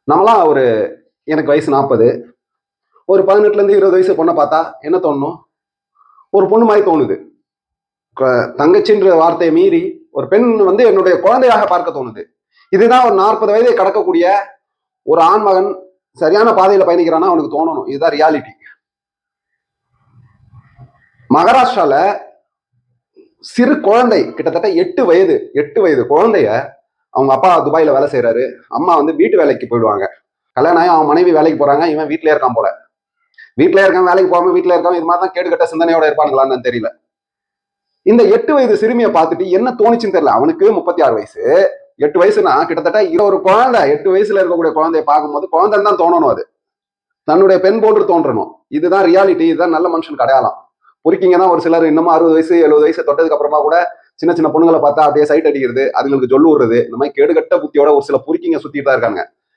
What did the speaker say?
நம்மளாம் எனக்கு வயசு 40. ஒரு 18ல இருந்து 20 வயசு பொண்ணை பார்த்தா என்ன தோணும்? ஒரு பொண்ணு மாதிரி தோணுது. தங்கச்சின்ற வார்த்தையை மீறி ஒரு பெண் என்னுடைய குழந்தையாக பார்க்க தோணுது. இதுதான் ஒரு 40 வயதை கடக்கக்கூடிய ஒரு ஆண்மகன் சரியான பாதையில பயணிக்கிறான்னா அவனுக்கு தோணணும். இதுதான் ரியாலிட்டி. மகாராஷ்டிரால சிறு குழந்தை கிட்டத்தட்ட 8 வயது குழந்தைய அவங்க அப்பா துபாயில வேலை செய்யறாரு, அம்மா வீட்டு வேலைக்கு போயிடுவாங்க. கல்யாணம் ஆகி அவன் மனைவி வேலைக்கு போறாங்க, இவன் வீட்டிலே இருக்கான் போல. வீட்டிலே இருக்கான், வேலைக்கு போகாம வீட்டிலே இருக்கான். இது மாதிரி தான் கேடுகட்ட சிந்தனையோட இருப்பானுங்களான்னு தெரியல. இந்த 8 வயது சிறுமியை பார்த்துட்டு என்ன தோணுச்சுன்னு தெரியல. அவனுக்கு 36 வயசு. 8 வயசுனா கிட்டத்தட்ட ஒரு குழந்தை 8 வயசுல இருக்கக்கூடிய குழந்தைய பார்க்கும்போது குழந்தைன்னு தான் தோணணும். அது தன்னுடைய பெண் போன்று தோன்றணும். இதுதான் ரியாலிட்டி. இதுதான் நல்ல மனுஷனுக்கு அடையாளம். பொறுக்கிங்க தான் ஒரு சிலர் இன்னமும் 60 வயசு 70 வயசு தொட்டதுக்கு அப்புறமா கூட சின்ன சின்ன பொண்ணுங்களை பார்த்தா அப்படியே சைட் அடிக்கிறது, அதுங்களுக்கு சொல்லு விடுறது, இந்த மாதிரி கேடுகட்ட புத்தியோட ஒரு சில பொறுக்கிங்க சுத்திட்டு தான் இருக்காங்க.